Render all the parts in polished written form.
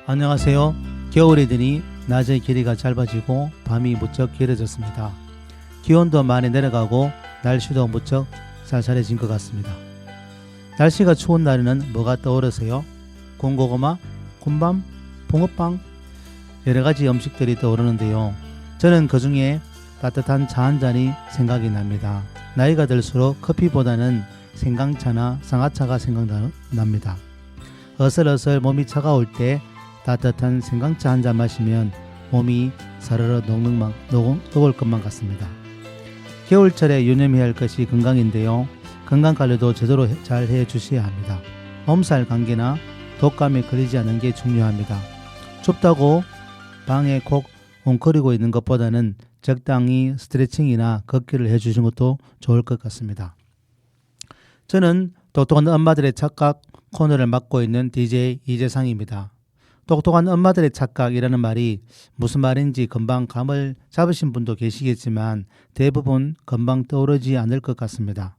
안녕하세요. 겨울이 되니 낮의 길이가 짧아지고 밤이 무척 길어졌습니다. 기온도 많이 내려가고 날씨도 무척 쌀쌀해진 것 같습니다. 날씨가 추운 날에는 뭐가 떠오르세요? 군고구마, 군밤, 붕어빵 여러 가지 음식들이 떠오르는데요. 저는 그 중에 따뜻한 차 한 잔이 생각이 납니다. 나이가 들수록 커피보다는 생강차나 쌍화차가 생각납니다. 어슬어슬 몸이 차가울 때 따뜻한 생강차 한 잔 마시면 몸이 사르르 녹을 것만 같습니다. 겨울철에 유념해야 할 것이 건강인데요. 건강관리도 제대로 잘 해주셔야 합니다. 몸살 감기나 독감에 걸리지 않는 게 중요합니다. 춥다고 방에 콕 웅크리고 있는 것보다는 적당히 스트레칭이나 걷기를 해주시는 것도 좋을 것 같습니다. 저는 똑똑한 엄마들의 착각 코너를 맡고 있는 DJ 이재상입니다. 똑똑한 엄마들의 착각이라는 말이 무슨 말인지 금방 감을 잡으신 분도 계시겠지만 대부분 금방 떠오르지 않을 것 같습니다.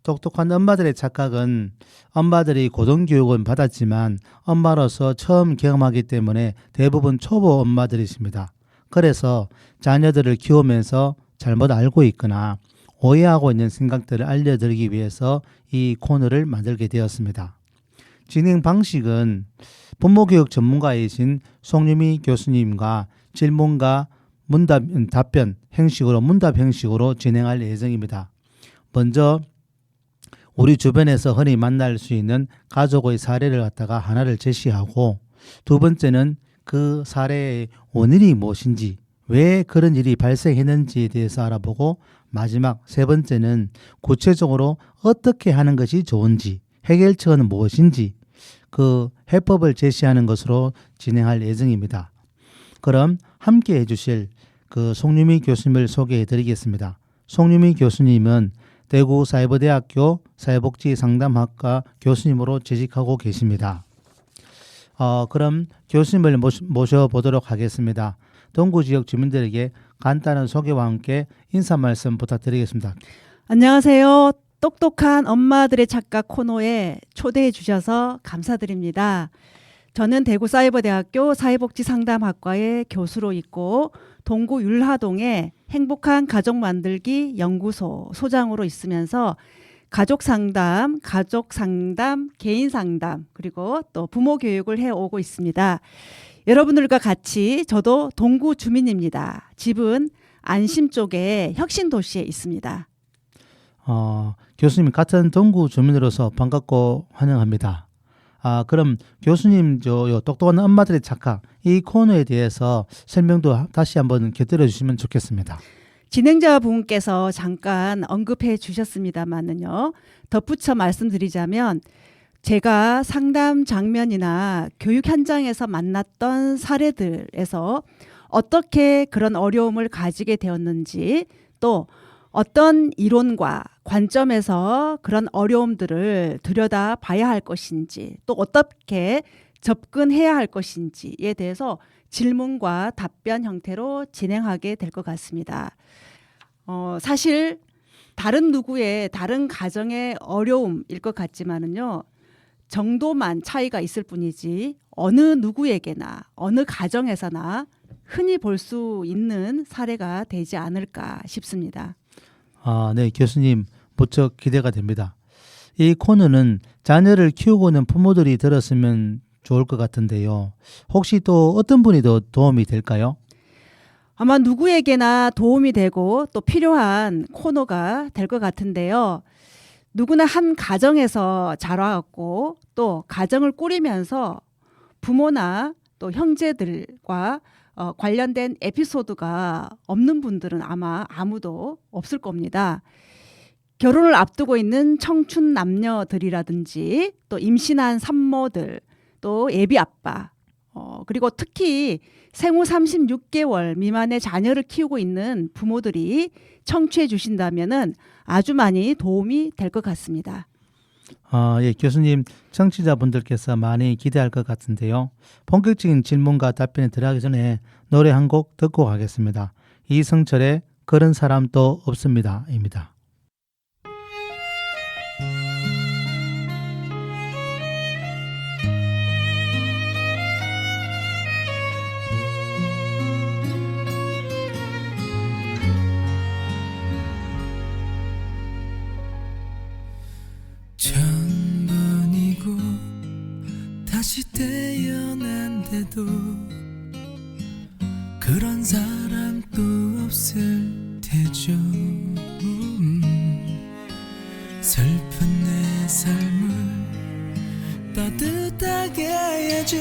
똑똑한 엄마들의 착각은 엄마들이 고등교육은 받았지만 엄마로서 처음 경험하기 때문에 대부분 초보 엄마들이십니다. 그래서 자녀들을 키우면서 잘못 알고 있거나 오해하고 있는 생각들을 알려드리기 위해서 이 코너를 만들게 되었습니다. 진행 방식은 부모교육 전문가이신 송유미 교수님과 질문과 답변 형식으로 문답 형식으로 진행할 예정입니다. 먼저 우리 주변에서 흔히 만날 수 있는 가족의 사례를 갖다가 하나를 제시하고 두 번째는 그 사례의 원인이 무엇인지 왜 그런 일이 발생했는지에 대해서 알아보고 마지막 세 번째는 구체적으로 어떻게 하는 것이 좋은지 해결책은 무엇인지 그 해법을 제시하는 것으로 진행할 예정입니다. 그럼 함께 해주실 그 송유미 교수님을 소개해 드리겠습니다. 송유미 교수님은 대구 사이버대학교 사회복지상담학과 교수님으로 재직하고 계십니다. 그럼 교수님을 모셔보도록 하겠습니다. 동구 지역 주민들에게 간단한 소개와 함께 인사 말씀 부탁드리겠습니다. 안녕하세요. 똑똑한 엄마들의 착각 코너에 초대해 주셔서 감사드립니다. 저는 대구사이버대학교 사회복지상담학과의 교수로 있고 동구 율하동에 행복한 가족 만들기 연구소 소장으로 있으면서 가족상담, 개인상담 그리고 또 부모 교육을 해오고 있습니다. 여러분들과 같이 저도 동구 주민입니다. 집은 안심 쪽에 혁신도시에 있습니다. 교수님 같은 동구 주민으로서 반갑고 환영합니다. 그럼 교수님 요 똑똑한 엄마들의 착각 이 코너에 대해서 설명도 다시 한번 곁들여 주시면 좋겠습니다. 진행자분께서 잠깐 언급해 주셨습니다만은요. 덧붙여 말씀드리자면 제가 상담 장면이나 교육 현장에서 만났던 사례들에서 어떻게 그런 어려움을 가지게 되었는지 또 어떤 이론과 관점에서 그런 어려움들을 들여다 봐야 할 것인지 또 어떻게 접근해야 할 것인지에 대해서 질문과 답변 형태로 진행하게 될 것 같습니다. 사실 다른 누구의 다른 가정의 어려움일 것 같지만은요. 정도만 차이가 있을 뿐이지 어느 누구에게나 어느 가정에서나 흔히 볼 수 있는 사례가 되지 않을까 싶습니다. 네, 교수님 무척 기대가 됩니다. 이 코너는 자녀를 키우고 있는 부모들이 들었으면 좋을 것 같은데요. 혹시 또 어떤 분이 더 도움이 될까요? 아마 누구에게나 도움이 되고 또 필요한 코너가 될 것 같은데요. 누구나 한 가정에서 자라왔고 또 가정을 꾸리면서 부모나 또 형제들과 관련된 에피소드가 없는 분들은 아마 아무도 없을 겁니다. 결혼을 앞두고 있는 청춘 남녀들이라든지 또 임신한 산모들 또 예비 아빠 그리고 특히 생후 36개월 미만의 자녀를 키우고 있는 부모들이 청취해 주신다면은 아주 많이 도움이 될 것 같습니다. 예, 교수님 청취자분들께서 많이 기대할 것 같은데요. 본격적인 질문과 답변에 들어가기 전에 노래 한 곡 듣고 가겠습니다. 이성철의 그런 사람도 없습니다 입니다. 천번이고 다시 태어난데도 그런 사람 또 없을 테죠. 슬픈 내 삶을 따뜻하게 해준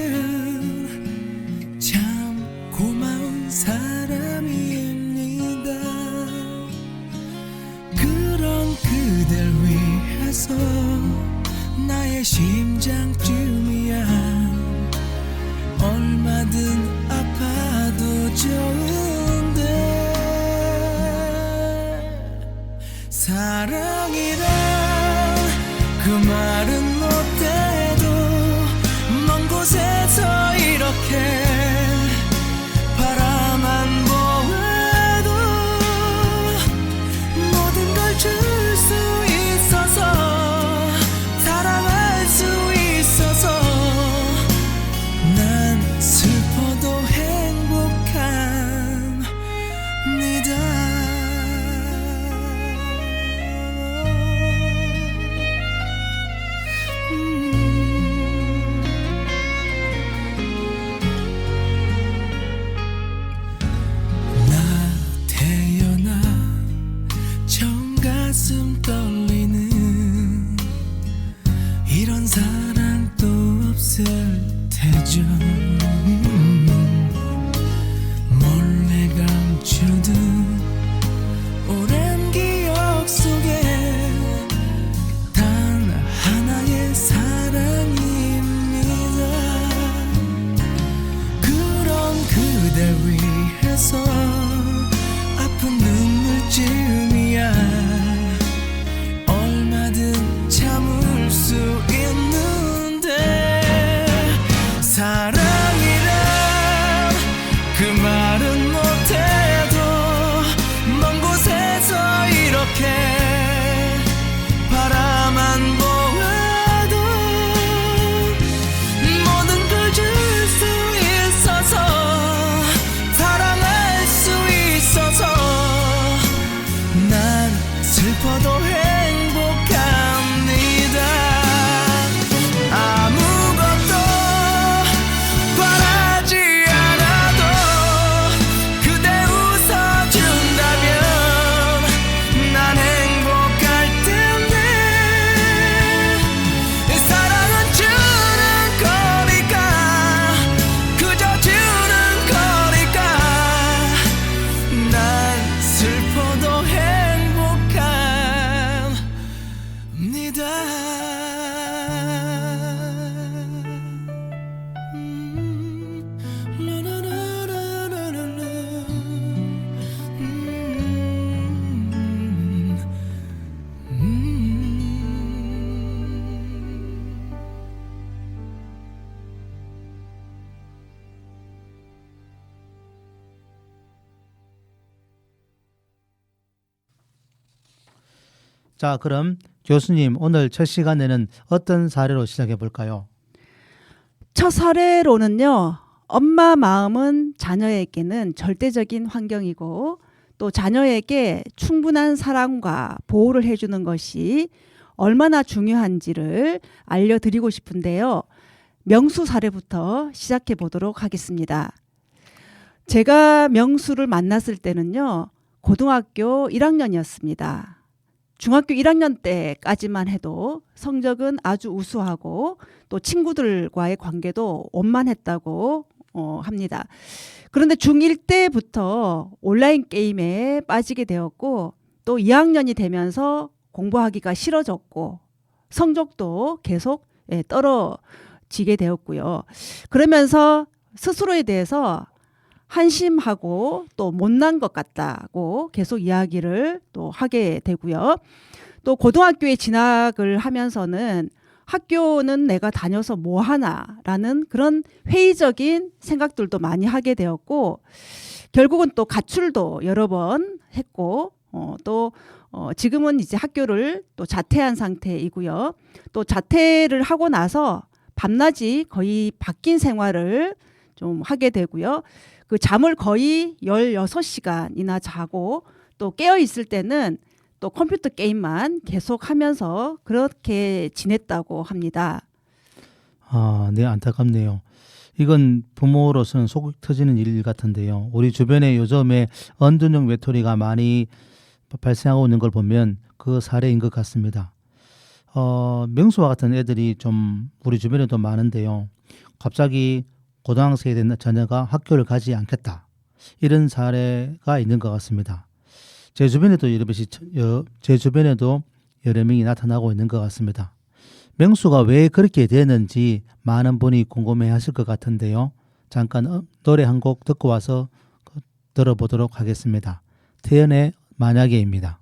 참 고마운 사람입니다. 그런 그댈 위해서 나의 심장쯤이야 얼마든 아파도 좋은데 사랑이란 그 말은 못해도 먼 곳에서 이렇게 바라만 보아도 모든 걸 줄 수 있어서 사랑할 수 있어서 난 슬퍼도 행복합니다. 나 태어나 처음 가슴 떨리는 이런 사랑 또 없을 테죠. 몰래 감추둔 오랜 기억 속에 단 하나의 사랑입니다. 그런 그댈 위해서 아픈 눈물쯤이야 얼마든 참을 수 있는데 사랑이란 그 말은 못해도 먼 곳에서 이렇게 바라만 보아도 모든 걸 줄 수 있어서 사랑할 수 있어서 난 슬퍼도 행복합니다. 아무것도 바라지 않아도 그대 웃어준다면 난 행복할 텐데 사랑은 주는 거니까 그저 주는 거니까 난 슬퍼도 행복합니다. 라라라라라라. 음. 자, 그럼 교수님 오늘 첫 시간에는 어떤 사례로 시작해 볼까요? 첫 사례로는요. 엄마 마음은 자녀에게는 절대적인 환경이고 또 자녀에게 충분한 사랑과 보호를 해주는 것이 얼마나 중요한지를 알려드리고 싶은데요. 명수 사례부터 시작해 보도록 하겠습니다. 제가 명수를 만났을 때는요. 고등학교 1학년이었습니다. 중학교 1학년 때까지만 해도 성적은 아주 우수하고 또 친구들과의 관계도 원만했다고 합니다. 그런데 중1 때부터 온라인 게임에 빠지게 되었고 또 2학년이 되면서 공부하기가 싫어졌고 성적도 계속 떨어지게 되었고요. 그러면서 스스로에 대해서 한심하고 또 못난 것 같다고 계속 이야기를 또 하게 되고요. 또 고등학교에 진학을 하면서는 학교는 내가 다녀서 뭐 하나라는 그런 회의적인 생각들도 많이 하게 되었고 결국은 또 가출도 여러 번 했고 또 지금은 이제 학교를 또 자퇴한 상태이고요. 또 자퇴를 하고 나서 밤낮이 거의 바뀐 생활을 좀 하게 되고요. 그 잠을 거의 16시간이나 자고 또 깨어 있을 때는 또 컴퓨터 게임만 계속하면서 그렇게 지냈다고 합니다. 아, 네, 안타깝네요. 이건 부모로서는 속이 터지는 일 같은데요. 우리 주변에 요즘에 언둔형 외톨이가 많이 발생하고 있는 걸 보면 그 사례인 것 같습니다. 명수와 같은 애들이 좀 우리 주변에도 많은데요. 갑자기 고등학생이 된 자녀가 학교를 가지 않겠다. 이런 사례가 있는 것 같습니다. 제 주변에도 여러 명이 나타나고 있는 것 같습니다. 명수가 왜 그렇게 되는지 많은 분이 궁금해 하실 것 같은데요. 잠깐 노래 한 곡 듣고 와서 들어보도록 하겠습니다. 태연의 만약에입니다.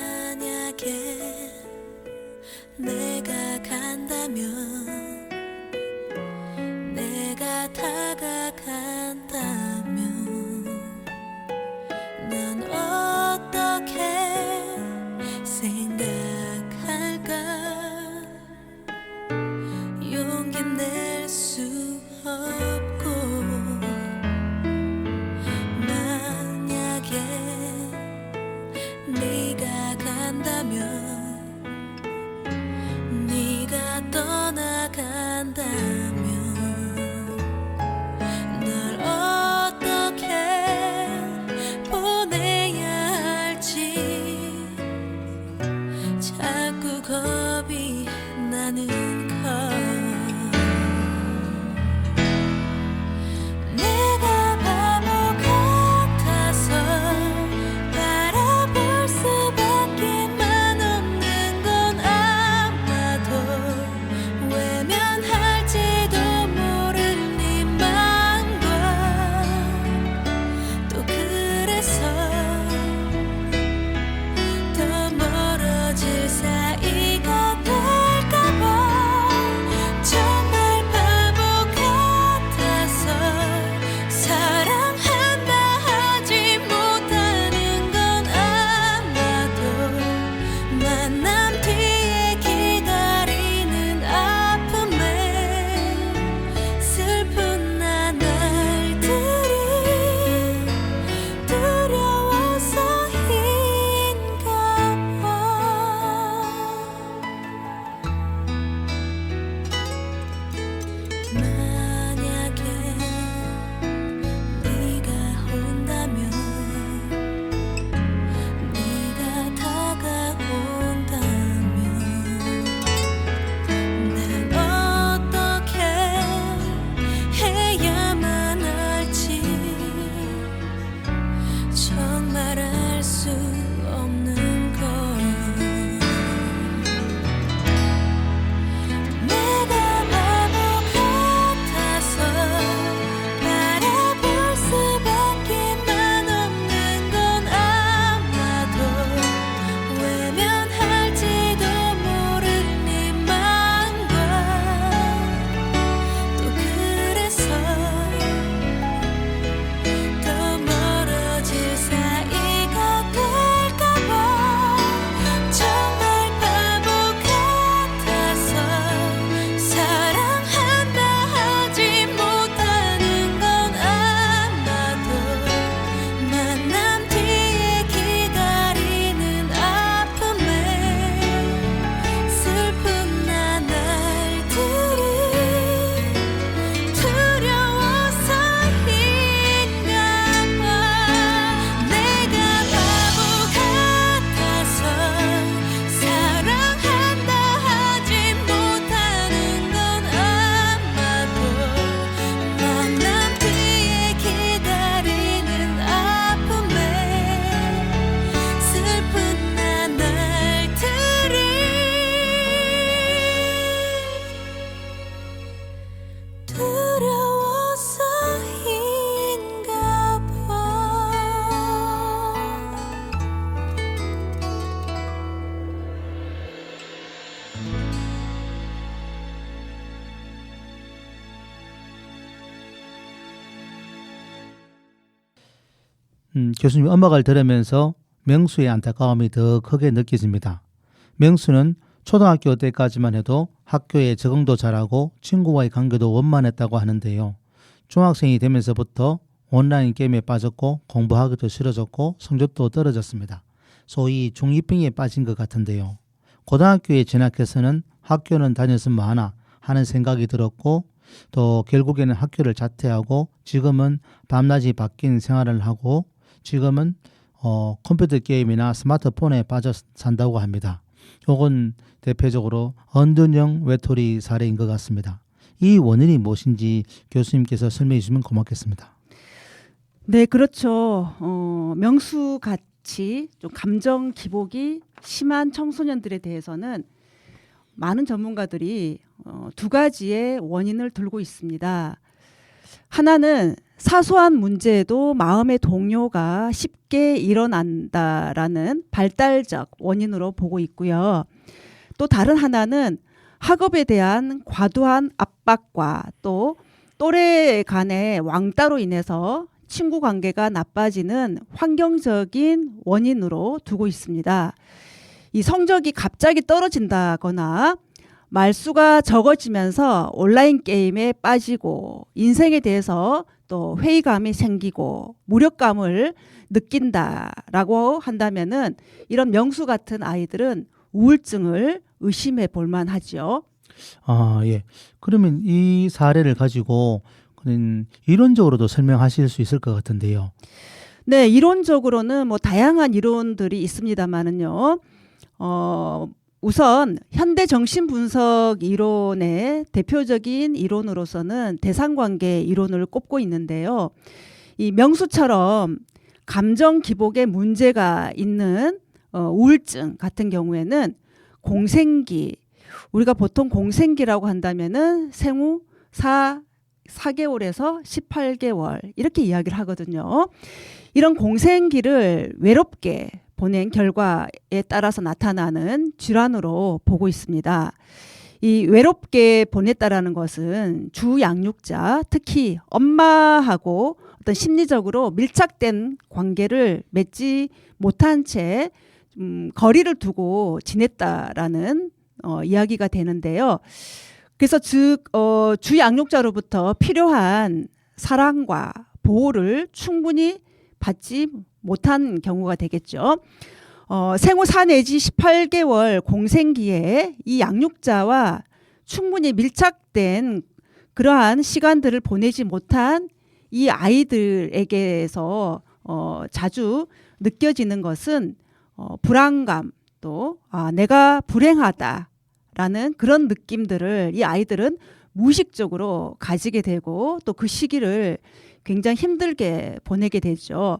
만약에 내가 간다면 내가 다가간다면 넌 어떻게 생각할까 용기 낼 수 없고 만약에 네가 간다면 네가 떠나간다면 널 어떻게 보내야 할지 자꾸 겁이 나는 걸 내가 바보 같아서 바라볼 수밖에만 없는 건 아마도 외면할지도 모를 네 맘과 또 그래서 더 멀어질 사이가 될까봐 교수님 음악을 들으면서 명수의 안타까움이 더 크게 느껴집니다. 명수는 초등학교 때까지만 해도 학교에 적응도 잘하고 친구와의 관계도 원만했다고 하는데요. 중학생이 되면서부터 온라인 게임에 빠졌고 공부하기도 싫어졌고 성적도 떨어졌습니다. 소위 중2병에 빠진 것 같은데요. 고등학교에 진학해서는 학교는 다녔으면 하나 하는 생각이 들었고 또 결국에는 학교를 자퇴하고 지금은 밤낮이 바뀐 생활을 하고 지금은 컴퓨터 게임이나 스마트폰에 빠져 산다고 합니다. 이건 대표적으로 언둔형 외톨이 사례인 것 같습니다. 이 원인이 무엇인지 교수님께서 설명해 주시면 고맙겠습니다. 네, 그렇죠. 명수 같이 좀 감정 기복이 심한 청소년들에 대해서는 많은 전문가들이 두 가지의 원인을 들고 있습니다. 하나는 사소한 문제에도 마음의 동요가 쉽게 일어난다라는 발달적 원인으로 보고 있고요. 또 다른 하나는 학업에 대한 과도한 압박과 또 또래 간의 왕따로 인해서 친구 관계가 나빠지는 환경적인 원인으로 두고 있습니다. 이 성적이 갑자기 떨어진다거나 말수가 적어지면서 온라인 게임에 빠지고 인생에 대해서 또 회의감이 생기고 무력감을 느낀다라고 한다면은 이런 명수 같은 아이들은 우울증을 의심해 볼 만하죠. 예. 그러면 이 사례를 가지고 이론적으로도 설명하실 수 있을 것 같은데요. 네, 이론적으로는 뭐 다양한 이론들이 있습니다만은요. 우선 현대 정신분석 이론의 대표적인 이론으로서는 대상관계 이론을 꼽고 있는데요. 이 명수처럼 감정 기복에 문제가 있는 우울증 같은 경우에는 공생기, 우리가 보통 공생기라고 한다면은 생후 4개월에서 18개월 이렇게 이야기를 하거든요. 이런 공생기를 외롭게 보낸 결과에 따라서 나타나는 질환으로 보고 있습니다. 이 외롭게 보냈다라는 것은 주 양육자, 특히 엄마하고 어떤 심리적으로 밀착된 관계를 맺지 못한 채 거리를 두고 지냈다라는 이야기가 되는데요. 그래서 즉 주 양육자로부터 필요한 사랑과 보호를 충분히 받지 못한 경우가 되겠죠. 생후 4 내지 18개월 공생기에 이 양육자와 충분히 밀착된 그러한 시간들을 보내지 못한 이 아이들에게서 자주 느껴지는 것은 불안감, 또 내가 불행하다라는 그런 느낌들을 이 아이들은 무의식적으로 가지게 되고 또 그 시기를 굉장히 힘들게 보내게 되죠.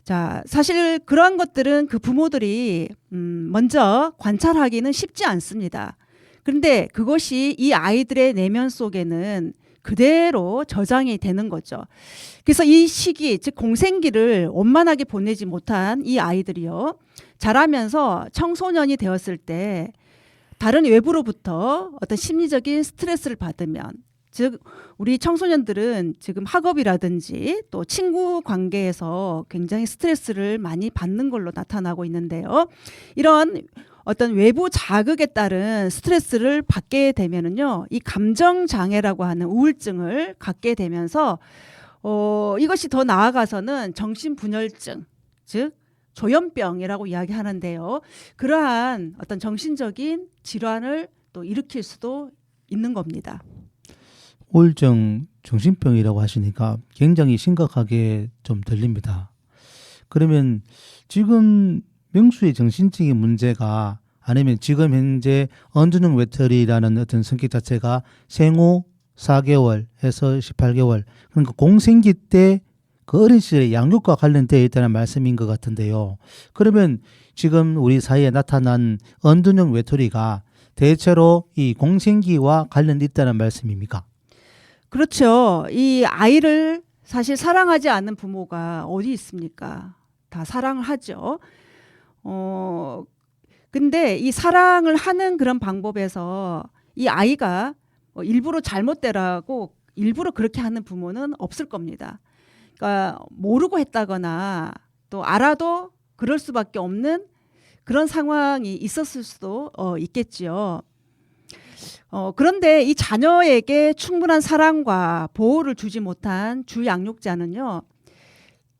자, 사실 그러한 것들은 그 부모들이 먼저 관찰하기는 쉽지 않습니다. 그런데 그것이 이 아이들의 내면 속에는 그대로 저장이 되는 거죠. 그래서 이 시기, 즉 공생기를 원만하게 보내지 못한 이 아이들이요, 자라면서 청소년이 되었을 때 다른 외부로부터 어떤 심리적인 스트레스를 받으면, 즉 우리 청소년들은 지금 학업이라든지 또 친구 관계에서 굉장히 스트레스를 많이 받는 걸로 나타나고 있는데요. 이런 어떤 외부 자극에 따른 스트레스를 받게 되면은요, 이 감정 장애라고 하는 우울증을 갖게 되면서 이것이 더 나아가서는 정신분열증, 즉 조현병이라고 이야기하는데요. 그러한 어떤 정신적인 질환을 또 일으킬 수도 있는 겁니다. 우울증, 정신병이라고 하시니까 굉장히 심각하게 좀 들립니다. 그러면 지금 명수의 정신적인 문제가, 아니면 지금 현재 언둔형 외톨이라는 어떤 성격 자체가 생후 4개월에서 18개월, 그러니까 공생기 때 그 어린 시절에 양육과 관련되어 있다는 말씀인 것 같은데요. 그러면 지금 우리 사이에 나타난 언둔형 외톨이가 대체로 이 공생기와 관련이 있다는 말씀입니까? 그렇죠. 이 아이를 사실 사랑하지 않는 부모가 어디 있습니까? 다 사랑을 하죠. 근데 이 사랑을 하는 그런 방법에서 이 아이가 일부러 잘못되라고 일부러 그렇게 하는 부모는 없을 겁니다. 그러니까 모르고 했다거나 또 알아도 그럴 수밖에 없는 그런 상황이 있었을 수도 있겠지요. 그런데 이 자녀에게 충분한 사랑과 보호를 주지 못한 주 양육자는요,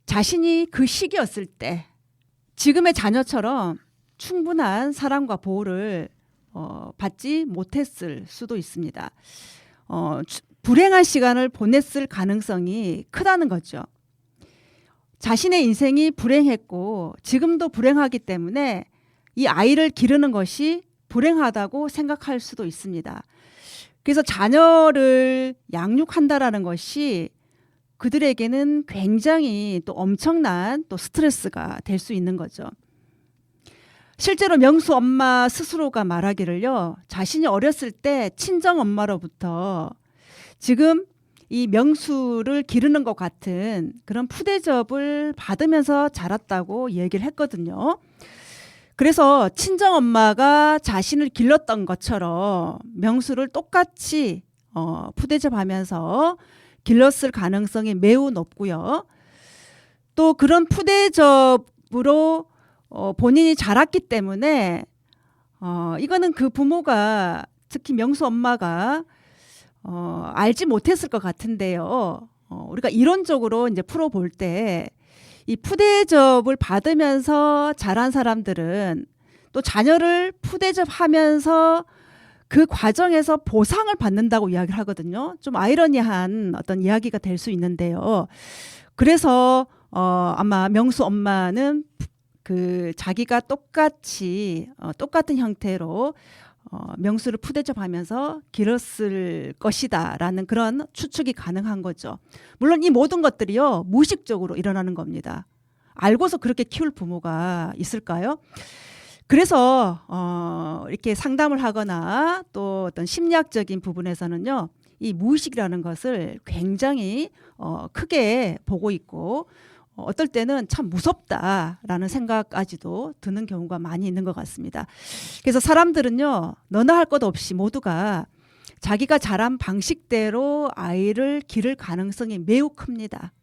자신이 그 시기였을 때 지금의 자녀처럼 충분한 사랑과 보호를 받지 못했을 수도 있습니다. 불행한 시간을 보냈을 가능성이 크다는 거죠. 자신의 인생이 불행했고 지금도 불행하기 때문에 이 아이를 기르는 것이 불행하다고 생각할 수도 있습니다. 그래서 자녀를 양육한다라는 것이 그들에게는 굉장히 또 엄청난 또 스트레스가 될 수 있는 거죠. 실제로 명수 엄마 스스로가 말하기를요, 자신이 어렸을 때 친정 엄마로부터 지금 이 명수를 기르는 것 같은 그런 푸대접을 받으면서 자랐다고 얘기를 했거든요. 그래서 친정 엄마가 자신을 길렀던 것처럼 명수를 똑같이 푸대접하면서 길렀을 가능성이 매우 높고요. 또 그런 푸대접으로 본인이 자랐기 때문에 이거는 그 부모가, 특히 명수 엄마가 알지 못했을 것 같은데요. 우리가 이론적으로 이제 풀어볼 때 이 푸대접을 받으면서 자란 사람들은 또 자녀를 푸대접하면서 그 과정에서 보상을 받는다고 이야기를 하거든요. 좀 아이러니한 어떤 이야기가 될 수 있는데요. 그래서 아마 명수 엄마는 그 자기가 똑같은 형태로 명수를 푸대접하면서 길었을 것이다라는 그런 추측이 가능한 거죠. 물론 이 모든 것들이요, 무의식적으로 일어나는 겁니다. 알고서 그렇게 키울 부모가 있을까요? 그래서 이렇게 상담을 하거나 또 어떤 심리학적인 부분에서는요, 이 무의식이라는 것을 굉장히 크게 보고 있고, 어떨 때는 참 무섭다라는 생각까지도 드는 경우가 많이 있는 것 같습니다. 그래서 사람들은요, 너나 할 것 없이 모두가 자기가 자란 방식대로 아이를 기를 가능성이 매우 큽니다.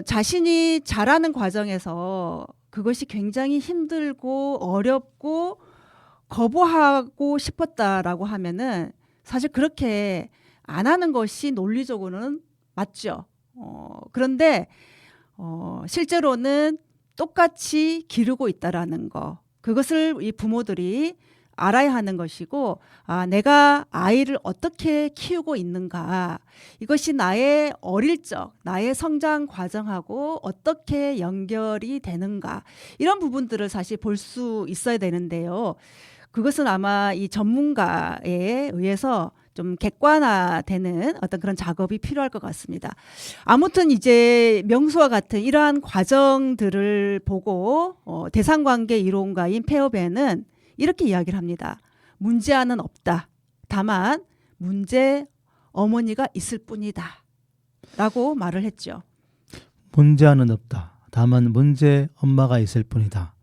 자신이 자라는 과정에서 그것이 굉장히 힘들고 어렵고 거부하고 싶었다라고 하면은 사실 그렇게 안 하는 것이 논리적으로는 맞죠. 그런데 실제로는 똑같이 기르고 있다라는 거, 그것을 이 부모들이 알아야 하는 것이고, 내가 아이를 어떻게 키우고 있는가, 이것이 나의 어릴 적, 나의 성장 과정하고 어떻게 연결이 되는가, 이런 부분들을 사실 볼 수 있어야 되는데요. 그것은 아마 이 전문가에 의해서 좀 객관화되는 어떤 그런 작업이 필요할 것 같습니다. 아무튼 이제 명수와 같은 이러한 과정들을 보고 대상관계 이론가인 페어베는 이렇게 이야기를 합니다. 문제아는 없다. 다만 문제 어머니가 있을 뿐이다. 라고 말을 했죠. 문제아는 없다. 다만 문제 엄마가 있을 뿐이다.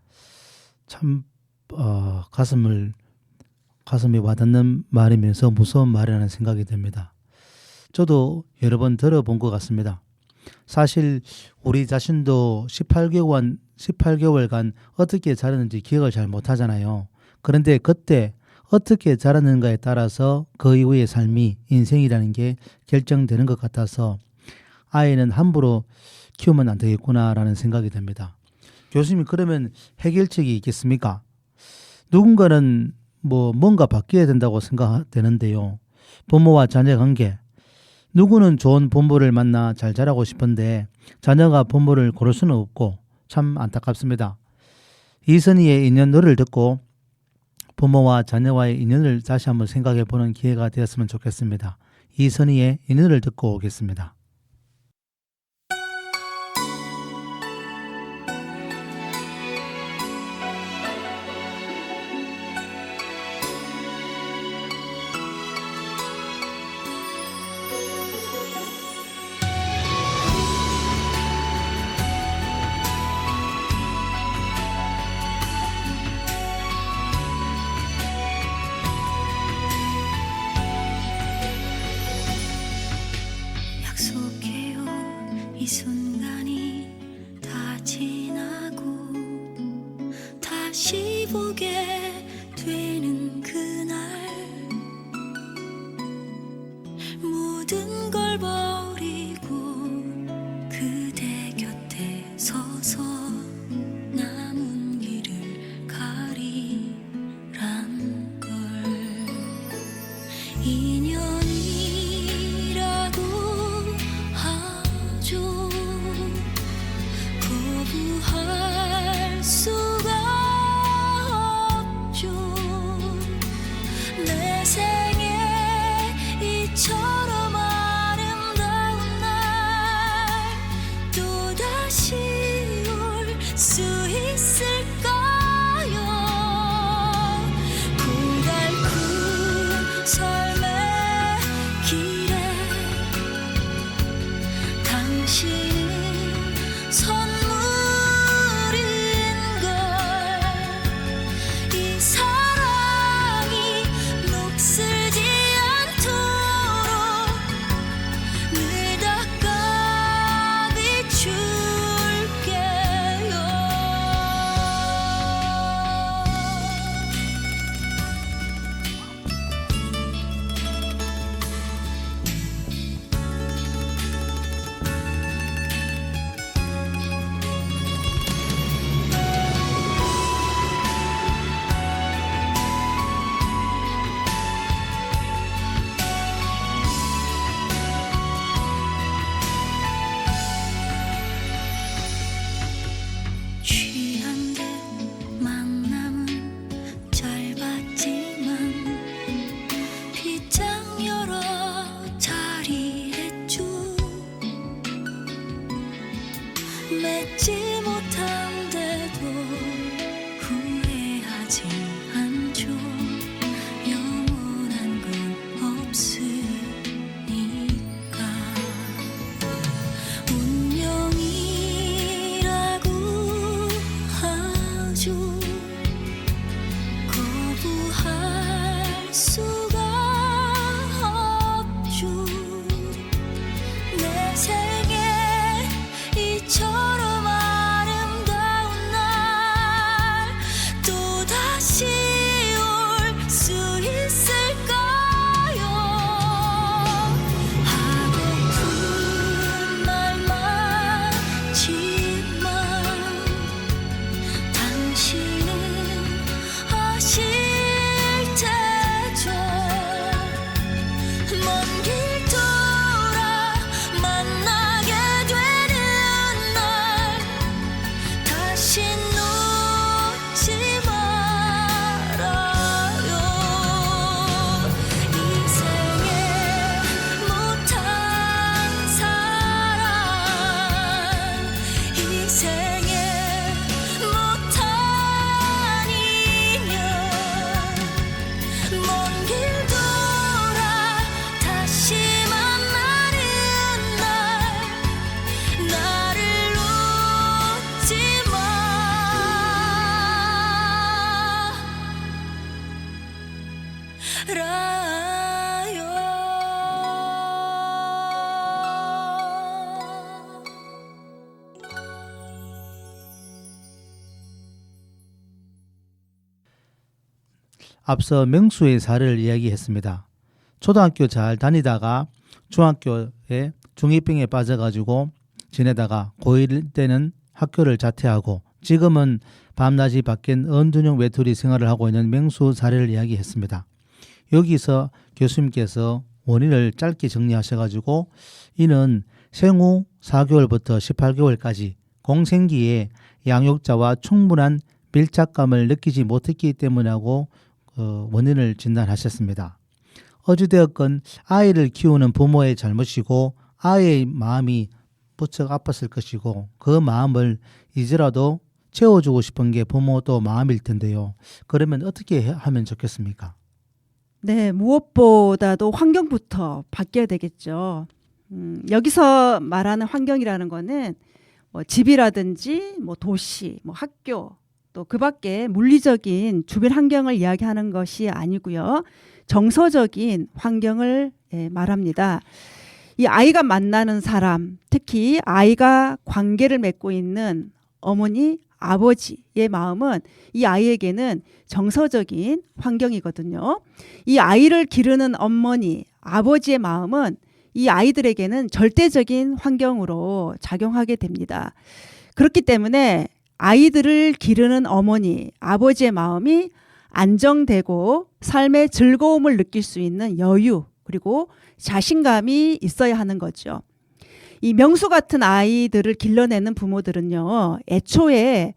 참 가슴이 와닿는 말이면서 무서운 말이라는 생각이 듭니다. 저도 여러 번 들어본 것 같습니다. 사실 우리 자신도 18개월간 어떻게 자랐는지 기억을 잘 못하잖아요. 그런데 그때 어떻게 자랐는가에 따라서 그 이후의 삶이, 인생이라는 게 결정되는 것 같아서 아이는 함부로 키우면 안 되겠구나라는 생각이 듭니다. 교수님, 그러면 해결책이 있겠습니까? 누군가는 뭔가 바뀌어야 된다고 생각되는데요. 부모와 자녀 관계. 누구는 좋은 부모를 만나 잘 자라고 싶은데 자녀가 부모를 고를 수는 없고 참 안타깝습니다. 이선희의 인연 노래를 듣고 부모와 자녀와의 인연을 다시 한번 생각해 보는 기회가 되었으면 좋겠습니다. 이선희의 인연을 듣고 오겠습니다. 모든 걸 버리고 그대 곁에 서서 남은 길을 가리란 걸. 인연이라고 하죠. 거부할 수가 없죠. 내 생에 이처럼 아름다운 날 또다시 올 수 있을까요? 고달픈 삶의 길에 당신은 선물인 걸. 이 사랑이 녹슬지 않도록 늘 닦아 비출게요. 취한 듯 만남은 짧았지만 빗장 열어 자리했죠. 맺지 못한데도 후회하지 않죠. 영원한 건 없으니까. 운명이라고 하죠. 거부할 수가 없죠. 내 생에 이처럼 아름다운 날 또다시 올 수 있을까요? 하고픈 말 많지만 당신은 아실 테죠. 먼 길 돌아 만나게 되는 날 다시 놓지 말아요. 이 생에 못한 사랑, 이 생에 못한 인연, 먼 길 돌아 다시 만나는 날 나를 놓지 말아요. 앞서 명수의 사례를 이야기했습니다. 초등학교 잘 다니다가 중학교에 중2병에 빠져가지고 지내다가 고1 때는 학교를 자퇴하고 지금은 밤낮이 바뀐 은둔형 외톨이 생활을 하고 있는 명수 사례를 이야기했습니다. 여기서 교수님께서 원인을 짧게 정리하셔가지고 이는 생후 4개월부터 18개월까지 공생기에 양육자와 충분한 밀착감을 느끼지 못했기 때문이라고 원인을 진단하셨습니다. 어찌되었건 아이를 키우는 부모의 잘못이고 아이의 마음이 무척 아팠을 것이고 그 마음을 이제라도 채워주고 싶은 게 부모도 마음일 텐데요. 그러면 어떻게 하면 좋겠습니까? 네, 무엇보다도 환경부터 바뀌어야 되겠죠. 여기서 말하는 환경이라는 거는 뭐 집이라든지 뭐 도시, 뭐 학교, 또 그 밖에 물리적인 주변 환경을 이야기하는 것이 아니고요. 정서적인 환경을 말합니다. 이 아이가 만나는 사람, 특히 아이가 관계를 맺고 있는 어머니, 아버지의 마음은 이 아이에게는 정서적인 환경이거든요. 이 아이를 기르는 어머니, 아버지의 마음은 이 아이들에게는 절대적인 환경으로 작용하게 됩니다. 그렇기 때문에 아이들을 기르는 어머니, 아버지의 마음이 안정되고 삶의 즐거움을 느낄 수 있는 여유 그리고 자신감이 있어야 하는 거죠. 이 명수 같은 아이들을 길러내는 부모들은요, 애초에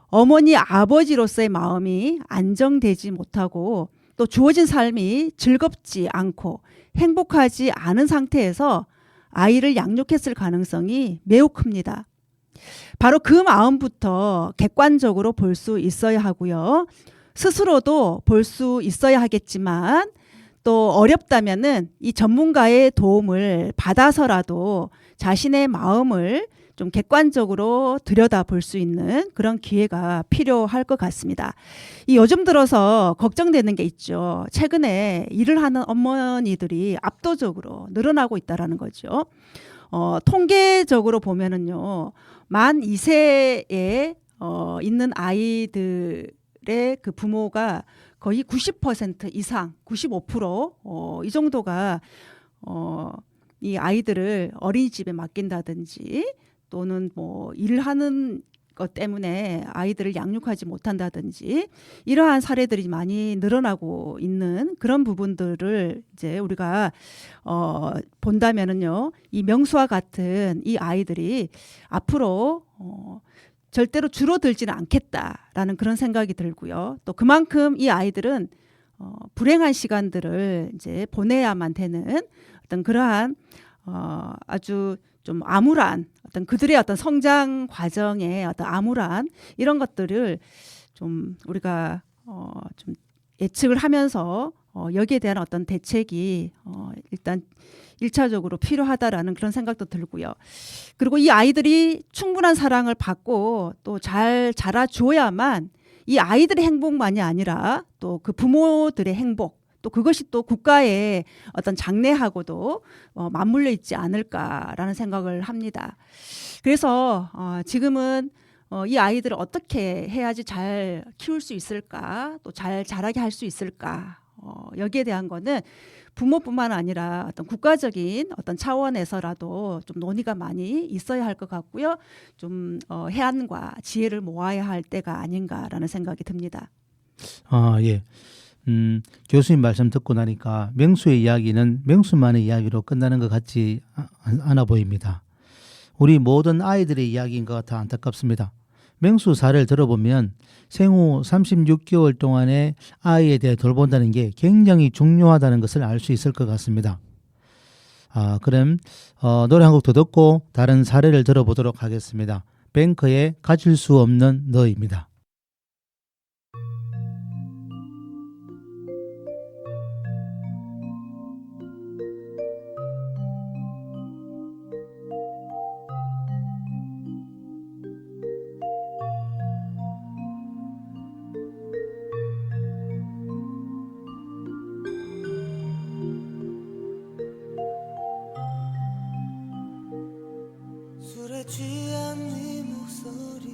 어머니, 아버지로서의 마음이 안정되지 못하고 또 주어진 삶이 즐겁지 않고 행복하지 않은 상태에서 아이를 양육했을 가능성이 매우 큽니다. 바로 그 마음부터 객관적으로 볼 수 있어야 하고요. 스스로도 볼 수 있어야 하겠지만 또 어렵다면은 이 전문가의 도움을 받아서라도 자신의 마음을 좀 객관적으로 들여다볼 수 있는 그런 기회가 필요할 것 같습니다. 이 요즘 들어서 걱정되는 게 있죠. 최근에 일을 하는 어머니들이 압도적으로 늘어나고 있다라는 거죠. 통계적으로 보면은요, 만 2세에 있는 아이들의 그 부모가 거의 90% 이상, 95%이 정도가 이 아이들을 어린이집에 맡긴다든지 또는 뭐 일하는 것 때문에 아이들을 양육하지 못한다든지 이러한 사례들이 많이 늘어나고 있는 그런 부분들을 이제 우리가 본다면은요, 이 명수와 같은 이 아이들이 앞으로 절대로 줄어들지는 않겠다라는 그런 생각이 들고요. 또 그만큼 이 아이들은 불행한 시간들을 이제 보내야만 되는 어떤 그러한 아주 좀 암울한 어떤 그들의 어떤 성장 과정의 어떤 암울한 이런 것들을 좀 우리가 좀 예측을 하면서 여기에 대한 어떤 대책이 일단 1차적으로 필요하다라는 그런 생각도 들고요. 그리고 이 아이들이 충분한 사랑을 받고 또 잘 자라줘야만 이 아이들의 행복만이 아니라 또 그 부모들의 행복 또 그것이 또 국가의 어떤 장래하고도 맞물려 있지 않을까라는 생각을 합니다. 그래서 지금은 이 아이들을 어떻게 해야지 잘 키울 수 있을까, 또 잘 자라게 할 수 있을까, 여기에 대한 거는 부모뿐만 아니라 어떤 국가적인 어떤 차원에서라도 좀 논의가 많이 있어야 할 것 같고요. 좀 해안과 지혜를 모아야 할 때가 아닌가라는 생각이 듭니다. 예. 교수님 말씀 듣고 나니까 명수의 이야기는 명수만의 이야기로 끝나는 것 같지 않아 보입니다. 우리 모든 아이들의 이야기인 것 같아 안타깝습니다. 명수 사례를 들어보면 생후 36개월 동안의 아이에 대해 돌본다는 게 굉장히 중요하다는 것을 알 수 있을 것 같습니다. 그럼 노래 한 곡 더 듣고 다른 사례를 들어보도록 하겠습니다. 뱅크의 가질 수 없는 너입니다. 술에 취한 네 목소리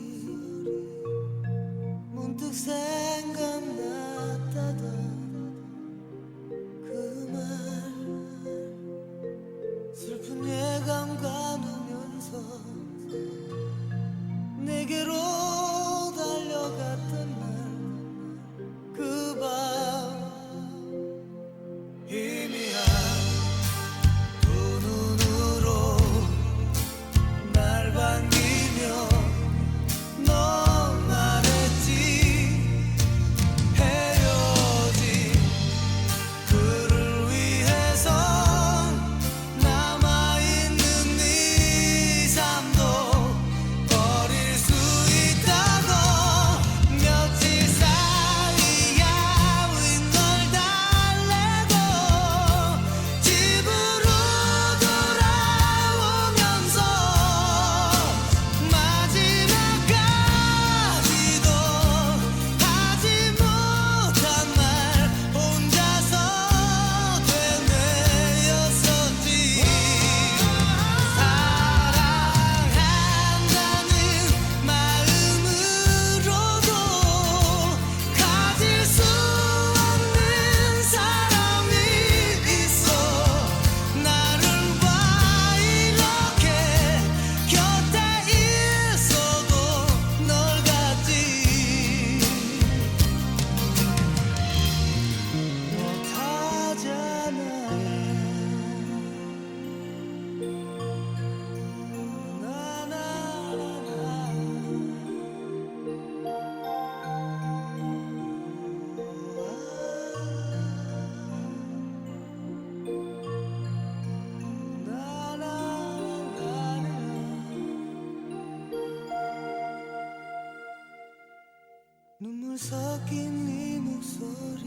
섞인 네 목소리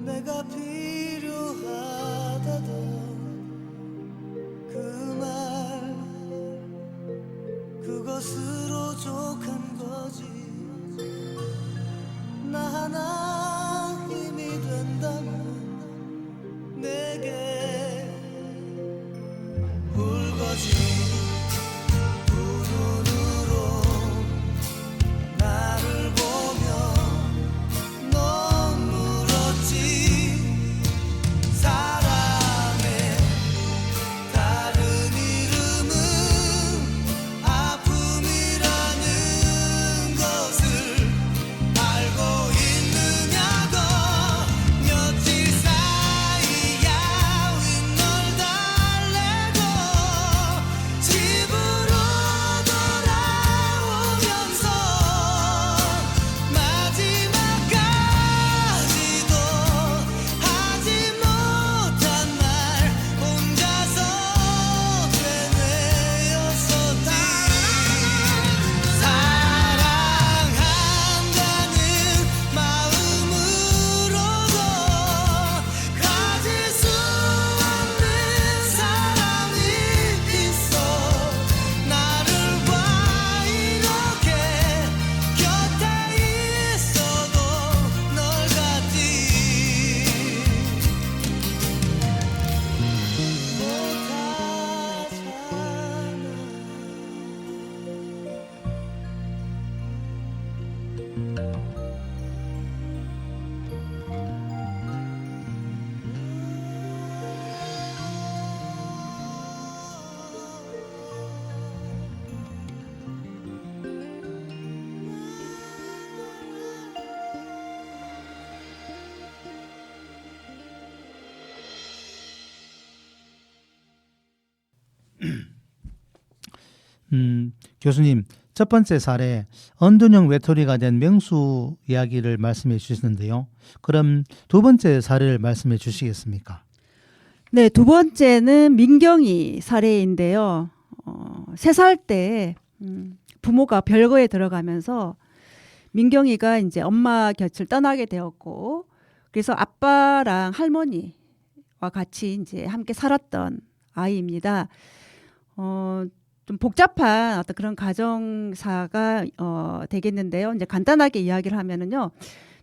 내가 필요하다던 그 말 그것으로 족한 거지 나 하나 힘이 된다면 내게 울거지 두 눈으로 나를 보며 넌 물었지 사랑의 다른 이름은 아픔이라는 것을 알고 있느냐고 며칠 사이야 윗널 달래고 집으로 돌아오면서 마지막까지도 하지 못한 말 혼자서 되뇌었었지 사랑한다는 마음으로도 가질 수 없는 사랑이 있어 나를 봐 이렇게 곁에 있어도 널 같지 교수님, 첫 번째 사례 언둔형 외톨이가 된 명수 이야기를 말씀해 주셨는데요. 그럼 두 번째 사례를 말씀해 주시겠습니까? 네, 두 번째는 민경이 사례인데요. 3살 때 부모가 별거에 들어가면서 민경이가 이제 엄마 곁을 떠나게 되었고, 그래서 아빠랑 할머니와 같이 이제 함께 살았던 아이입니다. 좀 복잡한 어떤 그런 가정사가 되겠는데요. 이제 간단하게 이야기를 하면은요,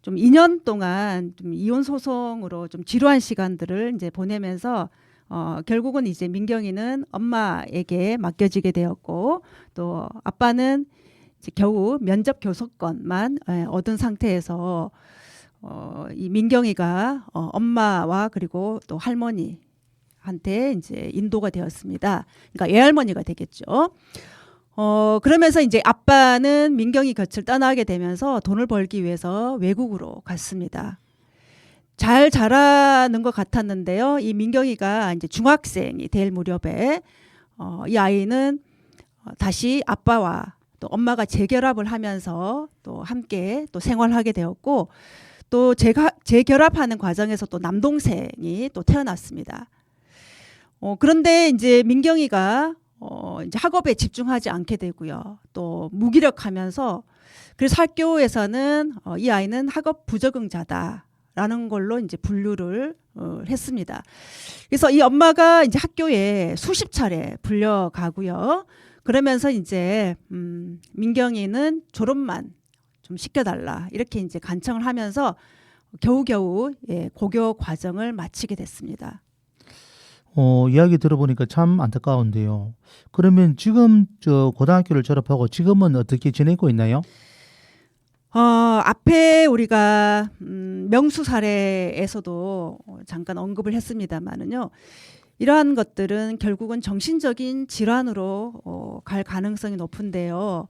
좀 2년 동안 좀 이혼 소송으로 좀 지루한 시간들을 이제 보내면서 결국은 이제 민경이는 엄마에게 맡겨지게 되었고, 또 아빠는 이제 겨우 면접 교섭권만 얻은 상태에서 이 민경이가 엄마와 그리고 또 할머니한테 이제 인도가 되었습니다. 그러니까 외할머니가 되겠죠. 그러면서 이제 아빠는 민경이 곁을 떠나게 되면서 돈을 벌기 위해서 외국으로 갔습니다. 잘 자라는 것 같았는데요. 이 민경이가 이제 중학생이 될 무렵에 이 아이는 다시 아빠와 또 엄마가 재결합을 하면서 또 함께 또 생활하게 되었고, 또 재결합하는 과정에서 또 남동생이 또 태어났습니다. 그런데 이제 민경이가 이제 학업에 집중하지 않게 되고요. 또 무기력하면서, 그래서 학교에서는 이 아이는 학업 부적응자다라는 걸로 이제 분류를 했습니다. 그래서 이 엄마가 이제 학교에 수십 차례 불려가고요. 그러면서 이제 민경이는 졸업만 좀 시켜달라 이렇게 이제 간청을 하면서 겨우겨우 고교 과정을 마치게 됐습니다. 이야기 들어보니까 참 안타까운데요. 그러면 지금 저 고등학교를 졸업하고 지금은 어떻게 지내고 있나요? 앞에 우리가 명수 사례에서도 잠깐 언급을 했습니다만은요. 이러한 것들은 결국은 정신적인 질환으로 갈 가능성이 높은데요.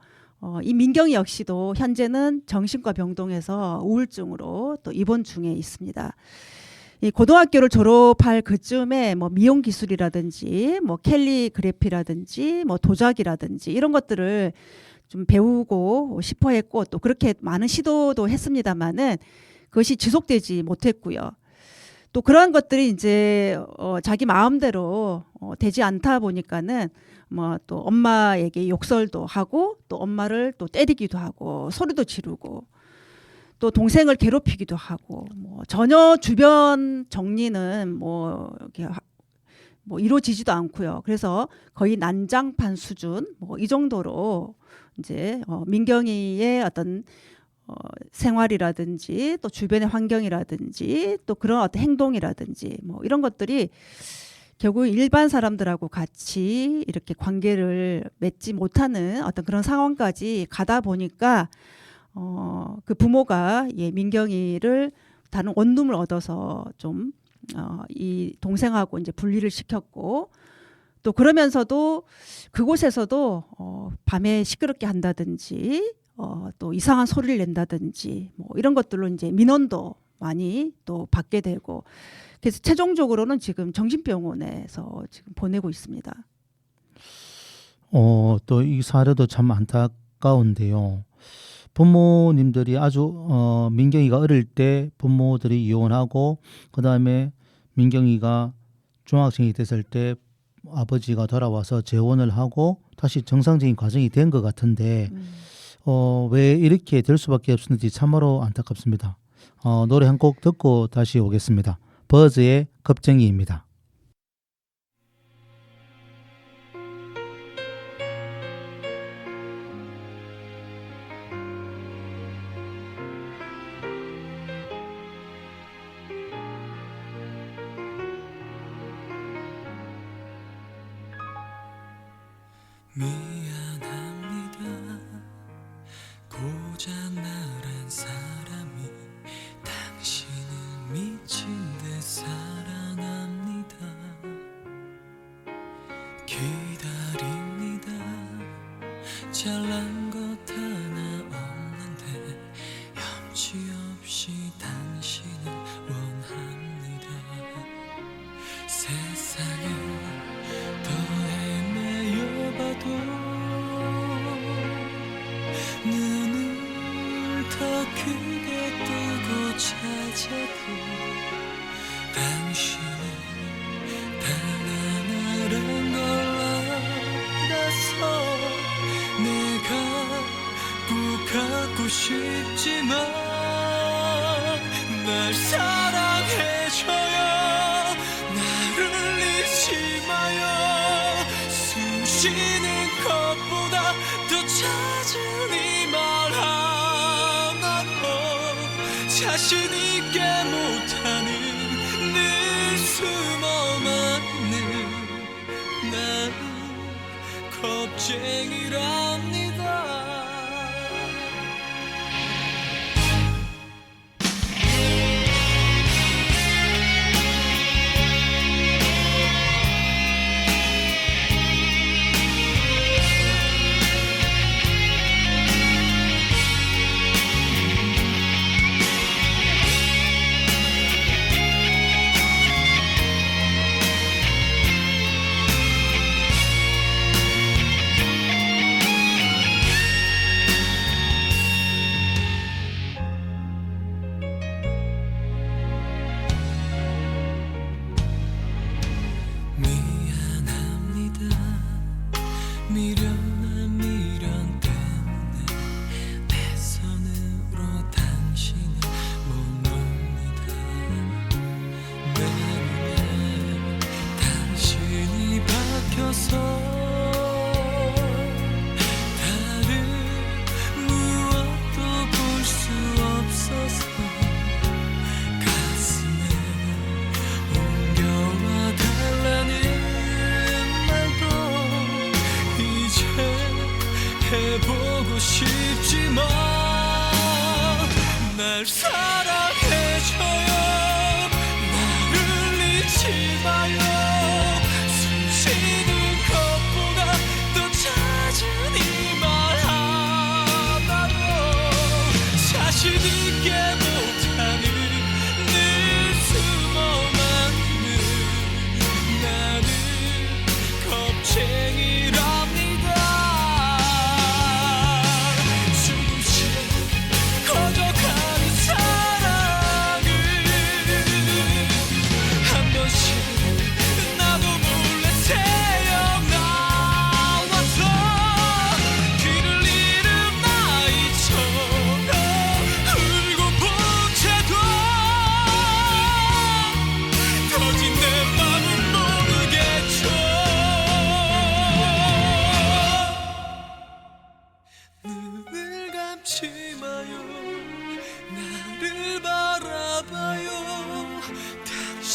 이 민경이 역시도 현재는 정신과 병동에서 우울증으로 또 입원 중에 있습니다. 이 고등학교를 졸업할 그쯤에 뭐 미용 기술이라든지 뭐 캘리그래피라든지 뭐 도자기라든지 이런 것들을 좀 배우고 싶어 했고, 또 그렇게 많은 시도도 했습니다만은 그것이 지속되지 못했고요. 또 그런 것들이 이제 자기 마음대로 되지 않다 보니까는 뭐 또 엄마에게 욕설도 하고 또 엄마를 또 때리기도 하고 소리도 지르고 또 동생을 괴롭히기도 하고 뭐 전혀 주변 정리는 뭐 이렇게 뭐 이루어지지도 않고요. 그래서 거의 난장판 수준 뭐 이 정도로 이제 민경이의 어떤 생활이라든지 또 주변의 환경이라든지 또 그런 어떤 행동이라든지 뭐 이런 것들이 결국 일반 사람들하고 같이 이렇게 관계를 맺지 못하는 어떤 그런 상황까지 가다 보니까 그 부모가 민경이를 다른 원룸을 얻어서 좀 이 동생하고 이제 분리를 시켰고 또 그러면서도 그곳에서도 밤에 시끄럽게 한다든지 또 이상한 소리를 낸다든지 뭐 이런 것들로 이제 민원도 많이 또 받게 되고 그래서 최종적으로는 지금 정신병원에서 지금 보내고 있습니다. 또 이 사례도 참 안타까운데요. 부모님들이 아주 민경이가 어릴 때 부모들이 이혼하고 그 다음에 민경이가 중학생이 됐을 때 아버지가 돌아와서 재혼을 하고 다시 정상적인 과정이 된 것 같은데 왜 이렇게 될 수밖에 없었는지 참으로 안타깝습니다. 노래 한 곡 듣고 다시 오겠습니다. 버즈의 겁쟁이입니다. 미안합니다. 고장나란 사람이 당신을 미친 듯 사랑합니다. 기다립니다. 잘난 것 하나 없는데 염치 없이 당신을 원합니다. 세상에 더 헤매여봐도 눈을 더 크게 뜨고 찾아도 당신을 달아나는 걸 알아서 내가 꼭 갖고 싶지만 날 사랑해줘요. 나를 잊지 마요. 숨쉬는 것보다 더 찾으니 말 하나도 자신 있게 못하는 늘 숨어만는 나는 겁쟁이랍니다.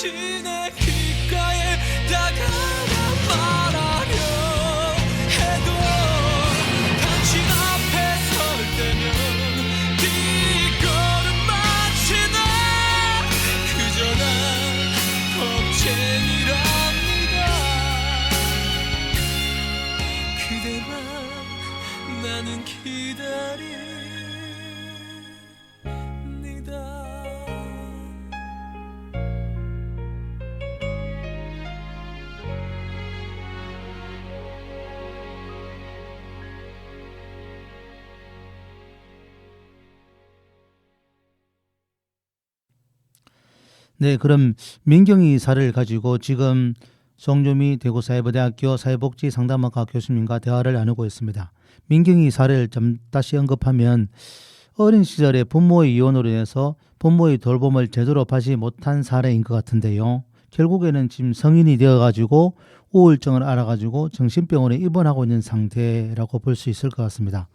당신의 귓가에 다가가 말하려 해도 당신 앞에 설 때면 뒷걸음마치나 그저 난 겁쟁이랍니다. 그대만 나는 기다립니다. 네, 그럼 민경이 사례를 가지고 지금 송주미 대구사회부대학교 사회복지상담학과 교수님과 대화를 나누고 있습니다. 민경이 사례를 좀 다시 언급하면 어린 시절에 부모의 이혼으로 인해서 부모의 돌봄을 제대로 받지 못한 사례인 것 같은데요. 결국에는 지금 성인이 되어가지고 우울증을 알아가지고 정신병원에 입원하고 있는 상태라고 볼 수 있을 것 같습니다.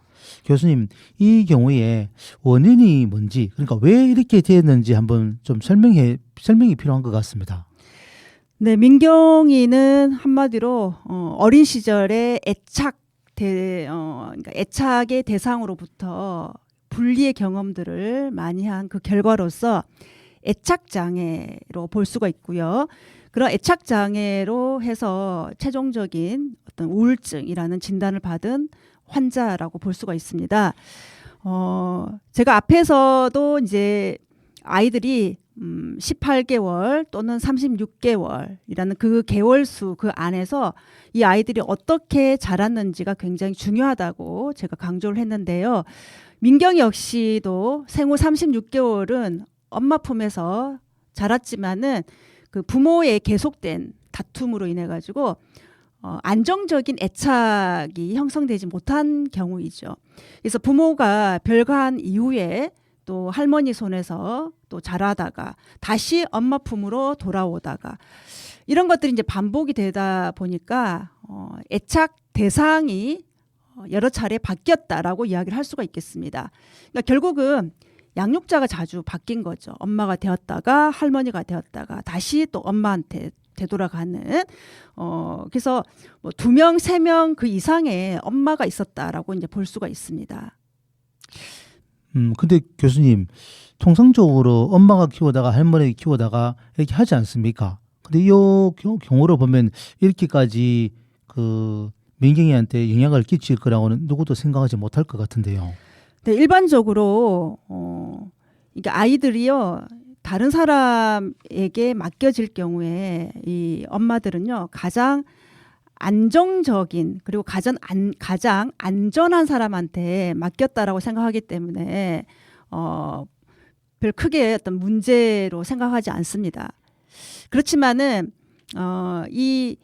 교수님, 이 경우에 원인이 뭔지, 그러니까 왜 이렇게 되었는지 한번 좀 설명이 필요한 것 같습니다. 네, 민경이는 한마디로 어린 시절에 그러니까 애착의 대상으로부터 분리의 경험들을 많이 한 그 결과로서 애착 장애로 볼 수가 있고요. 그런 애착 장애로 해서 최종적인 어떤 우울증이라는 진단을 받은 환자라고 볼 수가 있습니다. 제가 앞에서도 이제 아이들이 18개월 또는 36개월이라는 그 개월수 그 안에서 이 아이들이 어떻게 자랐는지가 굉장히 중요하다고 제가 강조를 했는데요. 민경이 역시도 생후 36개월은 엄마 품에서 자랐지만은 그 부모의 계속된 다툼으로 인해 가지고 안정적인 애착이 형성되지 못한 경우이죠. 그래서 부모가 별거한 이후에 또 할머니 손에서 또 자라다가 다시 엄마 품으로 돌아오다가 이런 것들이 이제 반복이 되다 보니까 애착 대상이 여러 차례 바뀌었다라고 이야기를 할 수가 있겠습니다. 그러니까 결국은 양육자가 자주 바뀐 거죠. 엄마가 되었다가 할머니가 되었다가 다시 또 엄마한테 되돌아가는 그래서 뭐 2명, 3명 그 이상의 엄마가 있었다라고 이제 볼 수가 있습니다. 근데 교수님, 통상적으로 엄마가 키우다가 할머니가 키우다가 이렇게 하지 않습니까? 근데 이 경우로 보면 이렇게까지 그 민경이한테 영향을 끼칠 거라고는 누구도 생각하지 못할 것 같은데요. 네, 일반적으로 이게 아이들이요 다른 사람에게 맡겨질 경우에 이 엄마들은요 가장 안정적인 그리고 가장 안전한 사람한테 맡겼다라고 생각하기 때문에 별 크게 어떤 문제로 생각하지 않습니다. 그렇지만은 이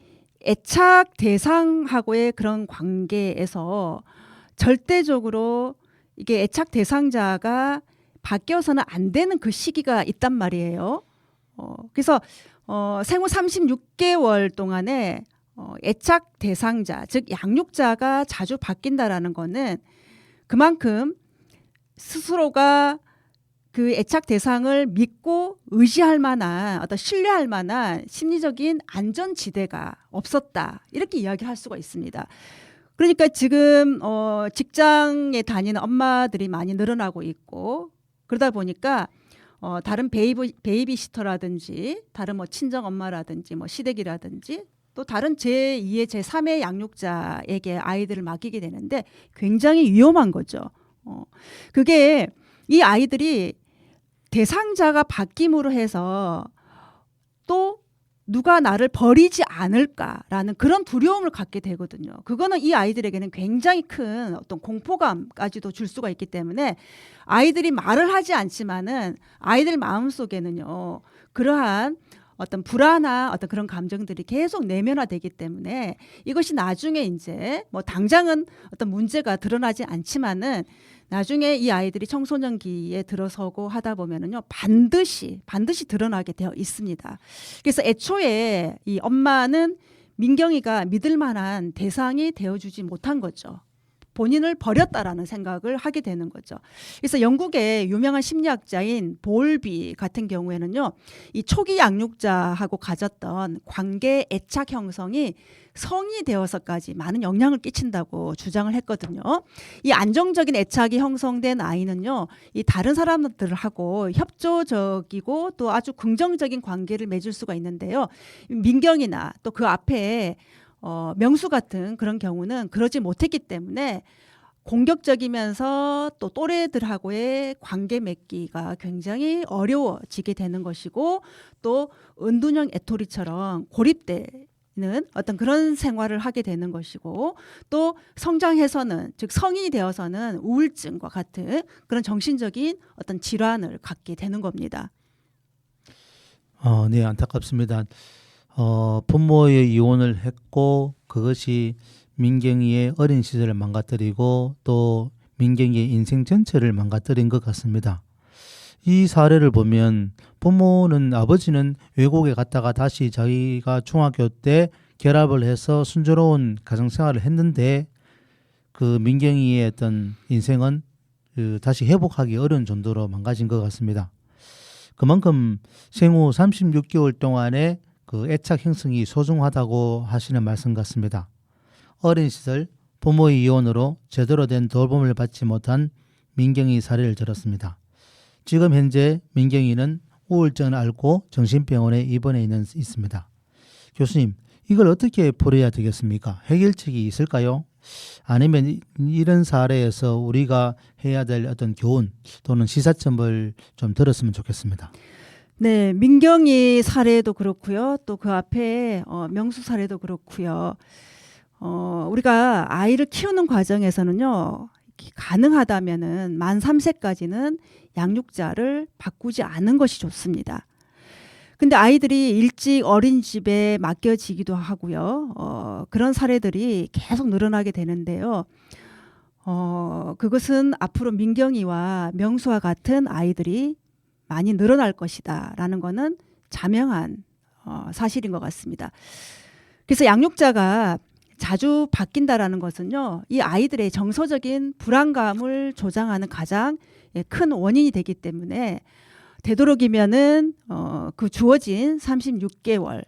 애착 대상하고의 그런 관계에서 절대적으로 이게 애착 대상자가 바뀌어서는 안 되는 그 시기가 있단 말이에요. 그래서 생후 36개월 동안에 애착 대상자, 즉 양육자가 자주 바뀐다라는 거는 그만큼 스스로가 그 애착 대상을 믿고 의지할 만한 어떤 신뢰할 만한 심리적인 안전지대가 없었다. 이렇게 이야기할 수가 있습니다. 그러니까 지금 직장에 다니는 엄마들이 많이 늘어나고 있고 그러다 보니까 다른 베이비시터라든지 다른 뭐 친정 엄마라든지 뭐 시댁이라든지 또 다른 제2의 제3의 양육자에게 아이들을 맡기게 되는데 굉장히 위험한 거죠. 그게 이 아이들이 대상자가 바뀜으로 해서 또 누가 나를 버리지 않을까라는 그런 두려움을 갖게 되거든요. 그거는 이 아이들에게는 굉장히 큰 어떤 공포감까지도 줄 수가 있기 때문에 아이들이 말을 하지 않지만은 아이들 마음속에는요 그러한 어떤 불안한 어떤 그런 감정들이 계속 내면화되기 때문에 이것이 나중에 이제 뭐 당장은 어떤 문제가 드러나지 않지만은 나중에 이 아이들이 청소년기에 들어서고 하다 보면은요 반드시 드러나게 되어 있습니다. 그래서 애초에 이 엄마는 민경이가 믿을 만한 대상이 되어주지 못한 거죠. 본인을 버렸다라는 생각을 하게 되는 거죠. 그래서 영국의 유명한 심리학자인 볼비 같은 경우에는요, 이 초기 양육자하고 가졌던 관계 애착 형성이 성이 되어서까지 많은 영향을 끼친다고 주장을 했거든요. 이 안정적인 애착이 형성된 아이는요, 이 다른 사람들하고 협조적이고 또 아주 긍정적인 관계를 맺을 수가 있는데요. 민경이나 또 그 앞에 명수 같은 그런 경우는 그러지 못했기 때문에 공격적이면서 또 또래들하고의 관계 맺기가 굉장히 어려워지게 되는 것이고, 또 은둔형 애토리처럼 고립되는 어떤 그런 생활을 하게 되는 것이고, 또 성장해서는, 즉 성인이 되어서는 우울증과 같은 그런 정신적인 어떤 질환을 갖게 되는 겁니다. 네, 안타깝습니다. 부모의 이혼을 했고 그것이 민경이의 어린 시절을 망가뜨리고 또 민경이의 인생 전체를 망가뜨린 것 같습니다. 이 사례를 보면 부모는, 아버지는 외국에 갔다가 다시 자기가 중학교 때 결합을 해서 순조로운 가정생활을 했는데 그 민경이의 어떤 인생은 다시 회복하기 어려운 정도로 망가진 것 같습니다. 그만큼 생후 36개월 동안의 그 애착 형성이 소중하다고 하시는 말씀 같습니다. 어린 시절 부모의 이혼으로 제대로 된 돌봄을 받지 못한 민경이 사례를 들었습니다. 지금 현재 민경이는 우울증을 앓고 정신병원에 입원해 있습니다. 교수님, 이걸 어떻게 풀어야 되겠습니까? 해결책이 있을까요? 아니면 이런 사례에서 우리가 해야 될 어떤 교훈 또는 시사점을 좀 들었으면 좋겠습니다. 네, 민경이 사례도 그렇고요. 또 그 앞에 명수 사례도 그렇고요. 우리가 아이를 키우는 과정에서는요, 가능하다면은 만 3세까지는 양육자를 바꾸지 않는 것이 좋습니다. 근데 아이들이 일찍 어린이집에 맡겨지기도 하고요. 그런 사례들이 계속 늘어나게 되는데요. 그것은 앞으로 민경이와 명수와 같은 아이들이 많이 늘어날 것이다 라는 거는 자명한 사실인 것 같습니다. 그래서 양육자가 자주 바뀐다라는 것은요, 이 아이들의 정서적인 불안감을 조장하는 가장 큰 원인이 되기 때문에 되도록이면은 그 주어진 36개월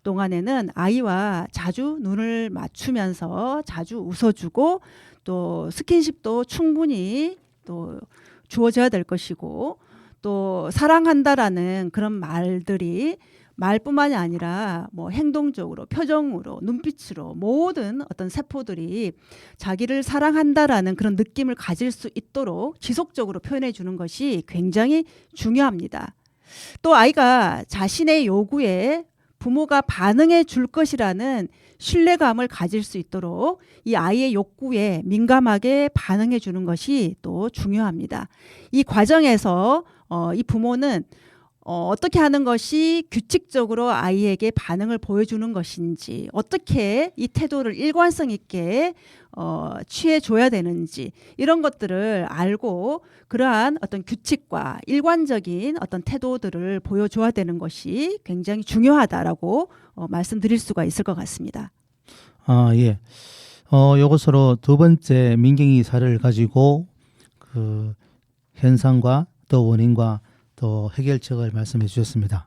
동안에는 아이와 자주 눈을 맞추면서 자주 웃어주고 또 스킨십도 충분히 또 주어져야 될 것이고, 또 사랑한다라는 그런 말들이 말뿐만이 아니라 뭐 행동적으로, 표정으로, 눈빛으로 모든 어떤 세포들이 자기를 사랑한다라는 그런 느낌을 가질 수 있도록 지속적으로 표현해 주는 것이 굉장히 중요합니다. 또 아이가 자신의 요구에 부모가 반응해 줄 것이라는 신뢰감을 가질 수 있도록 이 아이의 욕구에 민감하게 반응해 주는 것이 또 중요합니다. 이 과정에서 이 부모는 어떻게 하는 것이 규칙적으로 아이에게 반응을 보여주는 것인지, 어떻게 이 태도를 일관성 있게 취해줘야 되는지, 이런 것들을 알고 그러한 어떤 규칙과 일관적인 어떤 태도들을 보여줘야 되는 것이 굉장히 중요하다라고 말씀드릴 수가 있을 것 같습니다. 예. 이것으로 두 번째 민경이 사례를 가지고 그 현상과 또 원인과 또 해결책을 말씀해 주셨습니다.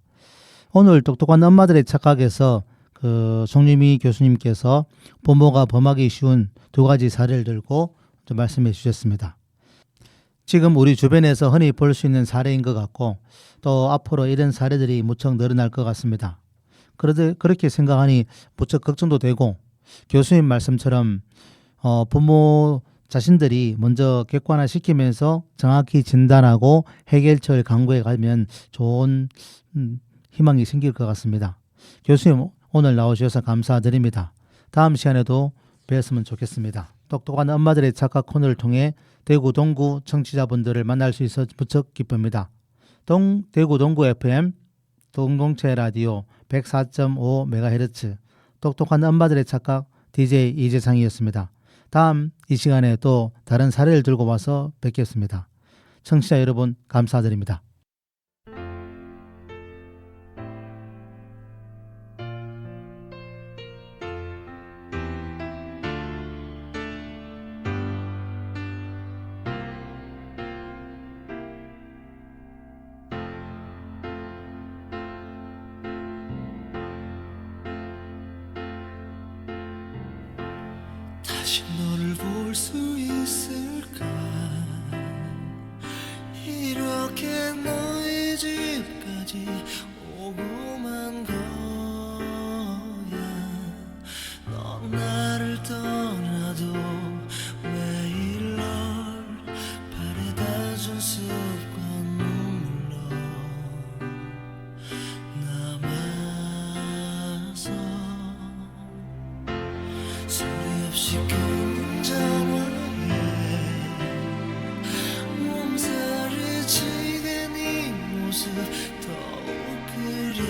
오늘 똑똑한 엄마들의 착각에서 그 송유미 교수님께서 부모가 범하기 쉬운 두 가지 사례를 들고 좀 말씀해 주셨습니다. 지금 우리 주변에서 흔히 볼 수 있는 사례인 것 같고 또 앞으로 이런 사례들이 무척 늘어날 것 같습니다. 그렇게 생각하니 무척 걱정도 되고, 교수님 말씀처럼 부모 자신들이 먼저 객관화시키면서 정확히 진단하고 해결책을 강구해 가면 좋은 희망이 생길 것 같습니다. 교수님 오늘 나오셔서 감사드립니다. 다음 시간에도 뵈었으면 좋겠습니다. 똑똑한 엄마들의 착각 코너를 통해 대구 동구 청취자분들을 만날 수 있어 무척 기쁩니다. 대구 동구 FM 동동체 라디오 104.5MHz 똑똑한 엄마들의 착각 DJ 이재상이었습니다. 다음 이 시간에 또 다른 사례를 들고 와서 뵙겠습니다. 청취자 여러분 감사드립니다. 볼 수 있을까 이렇게 너의 집까지 오고만 거야 넌 나를 떠나도 매일 널 바래다준 습관 눈물로 남아서 소리 없이 끊는 전화에 몸살을 치는 이 모습 더욱 그리워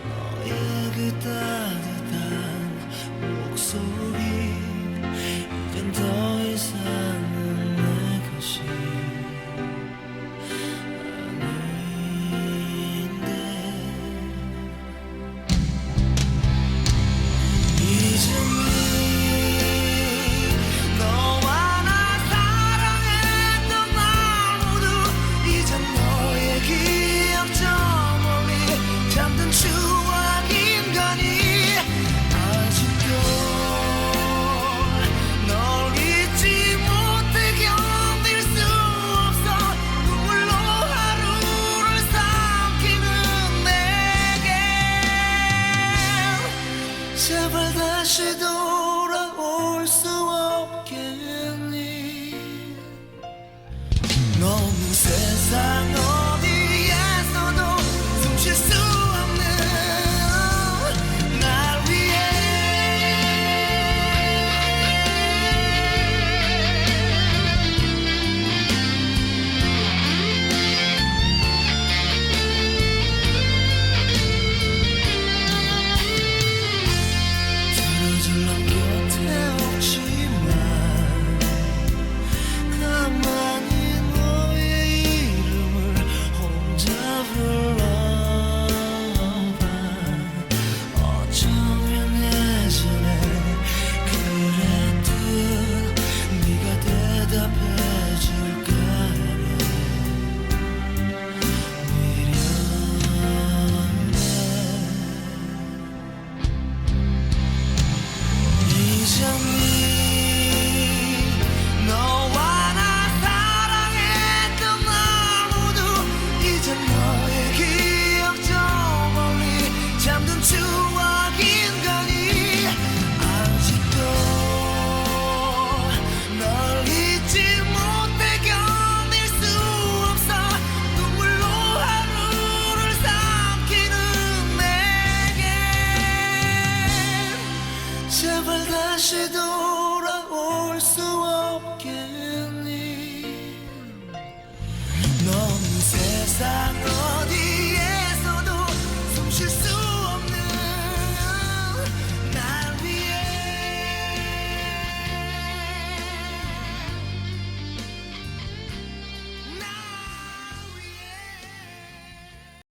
너의 그 따뜻한 목소리 이젠 더 이상은 내 것이 아닌데 이제는 너와 나 사랑했던 날 모두 이젠 너의 기억 저 멀리 잠든 추억인 거니 아직도 널 잊지 못해 견딜 수 없어 눈물로 하루를 삼키는 내게 제발 다시 돌아와